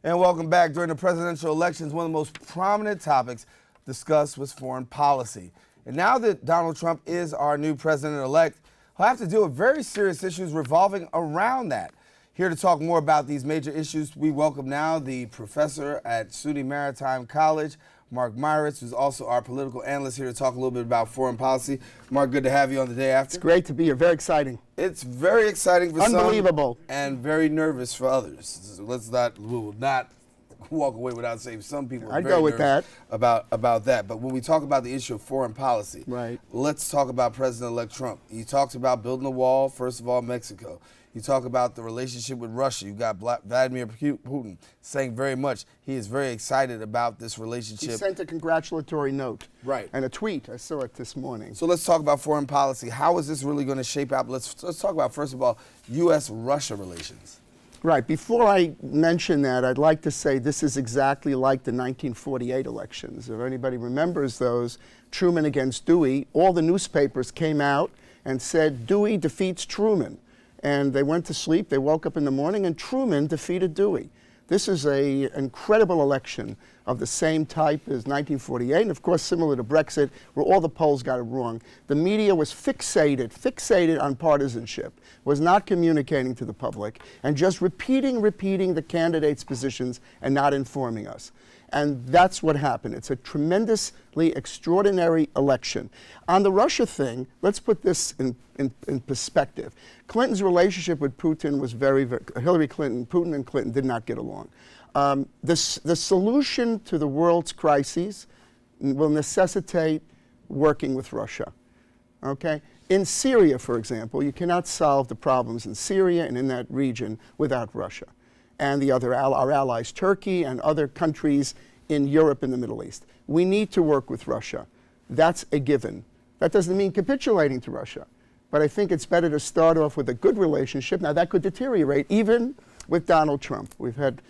And welcome back. During the presidential elections, one of the most prominent topics discussed was foreign policy. And now that Donald Trump is our new president-elect, he'll have to deal with very serious issues revolving around that. Here to talk more about these major issues, we welcome now the professor at SUNY Maritime College, Mark Myritz, who's also our political analyst, here to talk a little bit about foreign policy. Mark, good to have you on the day after. It's great to be here. Very exciting. It's very exciting for Unbelievable. some and very nervous for others. So we will not walk away without saying some people are I'd very go with nervous that. about that. But when we talk about the issue of foreign policy, right, let's talk about President-elect Trump. He talks about building a wall, first of all, Mexico. You talk about the relationship with Russia. You got Vladimir Putin saying very much he is very excited about this relationship. He sent a congratulatory note. Right. And a tweet. I saw it this morning. So let's talk about foreign policy. How is this really going to shape out? Let's talk about, first of all, U.S.-Russia relations. Right. Before I mention that, I'd like to say this is exactly like the 1948 elections. If anybody remembers those, Truman against Dewey, all the newspapers came out and said Dewey defeats Truman. And they went to sleep, they woke up in the morning, and Truman defeated Dewey. This is an incredible election of the same type as 1948, and of course similar to Brexit, where all the polls got it wrong. The media was fixated on partisanship, was not communicating to the public, and just repeating the candidates' positions and not informing us. And that's what happened. It's a tremendously extraordinary election. On the Russia thing, let's put this in perspective. Clinton's relationship with Putin was Hillary Clinton, Putin and Clinton did not get along. The solution to the world's crises will necessitate working with Russia. Okay? In Syria, for example, you cannot solve the problems in Syria and in that region without Russia and our allies, Turkey and other countries in Europe and the Middle East. We need to work with Russia. That's a given. That doesn't mean capitulating to Russia, but I think it's better to start off with a good relationship. Now, that could deteriorate even with Donald Trump. We've had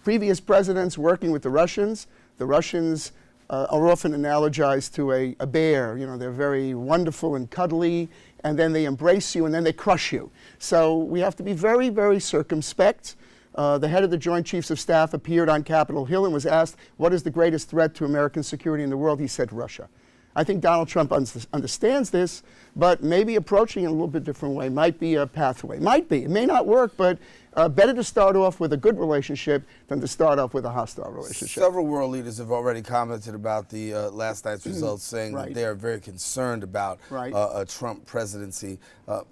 previous presidents working with the Russians. The Russians are often analogized to a bear. You know, they're very wonderful and cuddly, and then they embrace you, and then they crush you. So we have to be very, very circumspect. The head of the Joint Chiefs of Staff appeared on Capitol Hill and was asked, what is the greatest threat to American security in the world? He said, Russia. I think Donald Trump understands this, but maybe approaching it in a little bit different way might be a pathway. Might be. It may not work, but better to start off with a good relationship than to start off with a hostile relationship. Several world leaders have already commented about the last night's results, saying that they are very concerned about a Trump presidency.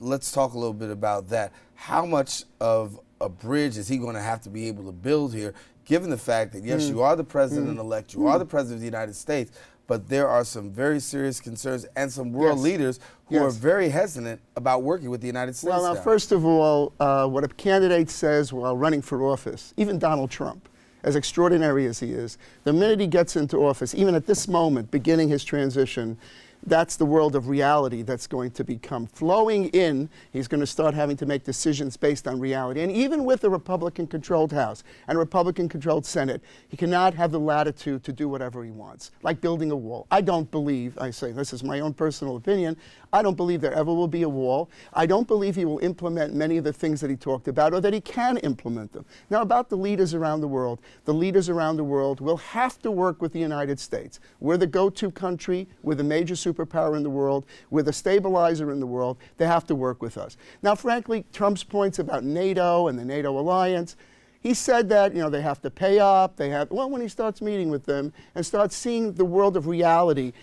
Let's talk a little bit about that. How much of a bridge is he going to have to be able to build here, given the fact that, yes, you are the president-elect, you are the president of the United States, but there are some very serious concerns and some world leaders who are very hesitant about working with the United States. Well, now, first of all, what a candidate says while running for office, even Donald Trump, as extraordinary as he is, the minute he gets into office, even at this moment, beginning his transition, that's the world of reality that's going to become flowing in. He's going to start having to make decisions based on reality. And even with a Republican-controlled House and a Republican-controlled Senate, he cannot have the latitude to do whatever he wants, like building a wall. I don't believe, I say this is my own personal opinion, I don't believe there ever will be a wall. I don't believe he will implement many of the things that he talked about or that he can implement them. Now, about the leaders around the world will have to work with the United States. We're the go-to country, we're the major superpower in the world, we're the stabilizer in the world. They have to work with us. Now, frankly, Trump's points about NATO and the NATO alliance, he said that, you know, they have to pay up, well, when he starts meeting with them and starts seeing the world of reality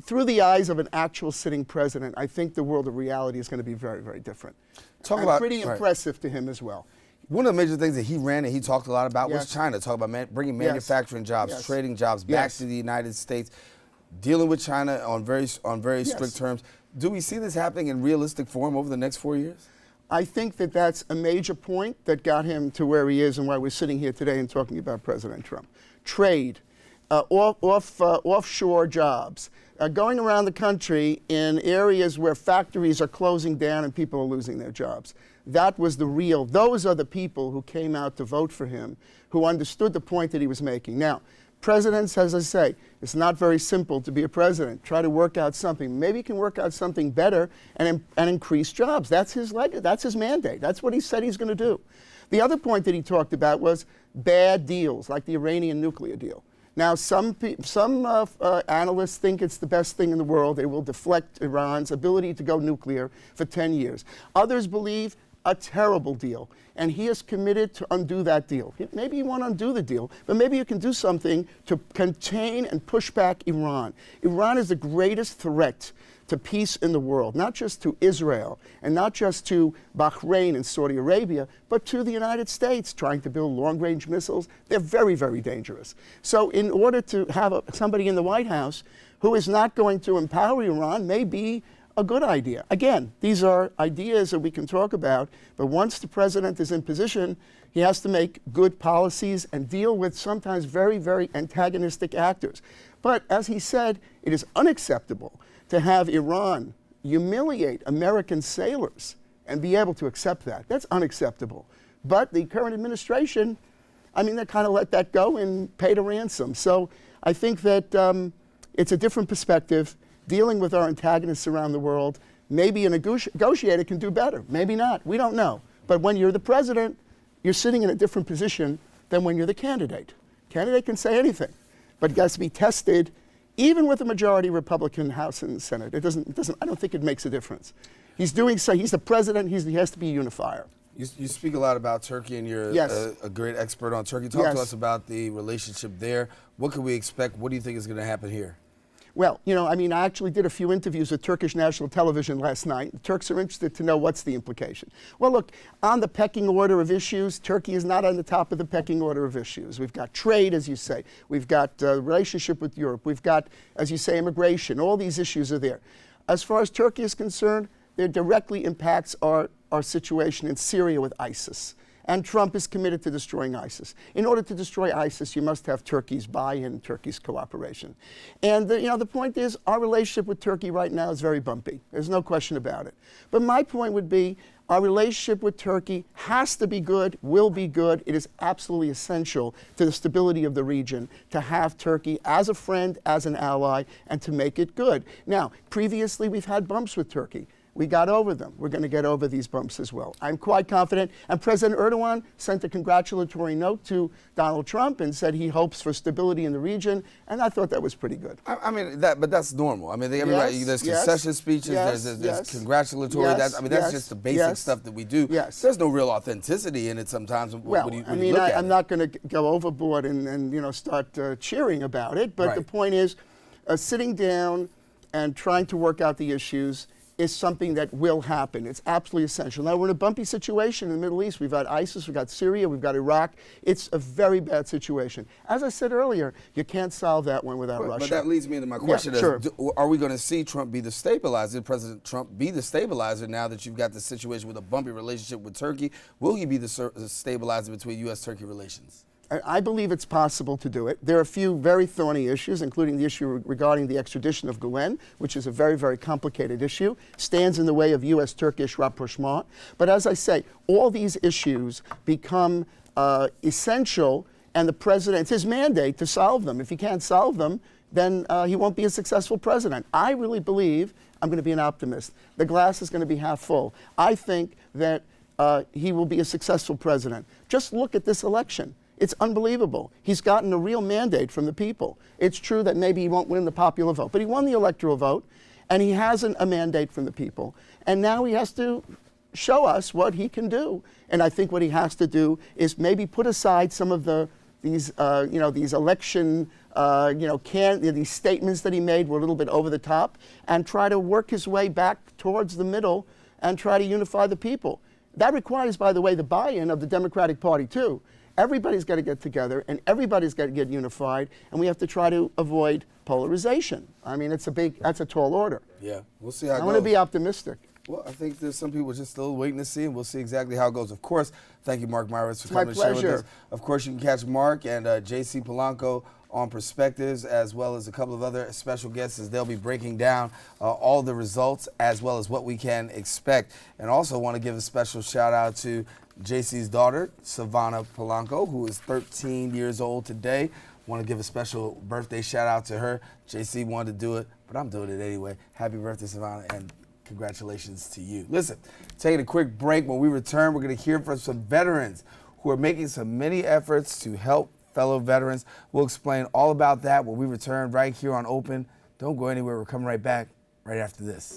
through the eyes of an actual sitting president, I think the world of reality is going to be very, very different. Pretty impressive to him as well. One of the major things that he ran and he talked a lot about was China, talk about bringing manufacturing jobs, trading jobs back to the United States, dealing with China on very strict terms. Do we see this happening in realistic form over the next 4 years? I think that that's a major point that got him to where he is and why we're sitting here today and talking about President Trump. Trade, offshore jobs, going around the country in areas where factories are closing down and people are losing their jobs. That was those are the people who came out to vote for him, who understood the point that he was making. Now, presidents, as I say, it's not very simple to be a president. Try to work out something. Maybe he can work out something better and increase jobs. That's his mandate. That's what he said he's going to do. The other point that he talked about was bad deals, like the Iranian nuclear deal. Now, some analysts think it's the best thing in the world. They will deflect Iran's ability to go nuclear for 10 years. Others believe a terrible deal, and he is committed to undo that deal. Maybe you won't undo the deal, but maybe you can do something to contain and push back Iran. Iran is the greatest threat to peace in the world, not just to Israel and not just to Bahrain and Saudi Arabia, but to the United States trying to build long-range missiles. They're very, very dangerous. So in order to have somebody in the White House who is not going to empower Iran may be a good idea. Again, these are ideas that we can talk about, but once the president is in position, he has to make good policies and deal with sometimes very, very antagonistic actors. But as he said, it is unacceptable to have Iran humiliate American sailors and be able to accept that. That's unacceptable. But the current administration, I mean, they kind of let that go and paid a ransom. So I think that it's a different perspective. Dealing with our antagonists around the world, maybe a negotiator can do better, maybe not, we don't know. But when you're the president, you're sitting in a different position than when you're the candidate. Candidate can say anything, but it has to be tested. Even with a majority Republican House and Senate, I don't think it makes a difference. He's doing so, he's the president, he has to be a unifier. You speak a lot about Turkey, and you're a great expert on Turkey. Talk to us about the relationship there. What can we expect? What do you think is going to happen here? Well, you know, I mean, I actually did a few interviews with Turkish national television last night. The Turks are interested to know what's the implication. Well, look, on the pecking order of issues, Turkey is not on the top of the pecking order of issues. We've got trade, as you say. We've got relationship with Europe. We've got, as you say, immigration. All these issues are there. As far as Turkey is concerned, it directly impacts our situation in Syria with ISIS. And Trump is committed to destroying ISIS. In order to destroy ISIS, you must have Turkey's buy-in, Turkey's cooperation. And the point is, our relationship with Turkey right now is very bumpy. There's no question about it. But my point would be, our relationship with Turkey has to be good, will be good. It is absolutely essential to the stability of the region to have Turkey as a friend, as an ally, and to make it good. Now, previously we've had bumps with Turkey. We got over them. We're going to get over these bumps as well. I'm quite confident. And President Erdogan sent a congratulatory note to Donald Trump and said he hopes for stability in the region. And I thought that was pretty good. I mean, but that's normal. I mean, everybody, there's concession speeches, there's congratulatory. That's just the basic stuff that we do. There's no real authenticity in it sometimes. Well, I'm not going to go overboard and start cheering about it. But the point is, sitting down and trying to work out the issues is something that will happen. It's absolutely essential. Now, we're in a bumpy situation in the Middle East. We've got ISIS, we've got Syria, we've got Iraq. It's a very bad situation. As I said earlier, you can't solve that one without Russia. But that leads me into my question. Are we going to see Trump be the stabilizer, President Trump be the stabilizer now that you've got the situation with a bumpy relationship with Turkey? Will he be the stabilizer between U.S.-Turkey relations? I believe it's possible to do it. There are a few very thorny issues, including the issue regarding the extradition of Gulen, which is a very, very complicated issue, stands in the way of U.S.-Turkish rapprochement. But as I say, all these issues become essential, and the president, it's his mandate to solve them. If he can't solve them, then he won't be a successful president. I really believe, I'm going to be an optimist, the glass is going to be half full. I think that he will be a successful president. Just look at this election. It's unbelievable. He's gotten a real mandate from the people. It's true that maybe he won't win the popular vote, but he won the electoral vote, and he has a mandate from the people. And now he has to show us what he can do. And I think what he has to do is maybe put aside some of these election, these statements that he made were a little bit over the top, and try to work his way back towards the middle and try to unify the people. That requires, by the way, the buy-in of the Democratic Party, too. Everybody's got to get together, and everybody's got to get unified, and we have to try to avoid polarization. I mean, that's a tall order. Yeah, we'll see how it goes. I want to be optimistic. Well, I think there's some people just still waiting to see, and we'll see exactly how it goes. Of course, thank you, Mark Myers, for coming to share with us. Of course, you can catch Mark and J.C. Polanco on Perspectives, as well as a couple of other special guests, as they'll be breaking down all the results as well as what we can expect. And also want to give a special shout out to JC's daughter, Savannah Polanco, who is 13 years old today. Want to give a special birthday shout out to her. JC wanted to do it, but I'm doing it anyway. Happy birthday, Savannah, and congratulations to you. Listen, taking a quick break. When we return, we're going to hear from some veterans who are making some many efforts to help fellow veterans. We'll explain all about that when we return right here on Open. Don't go anywhere. We're coming right back right after this.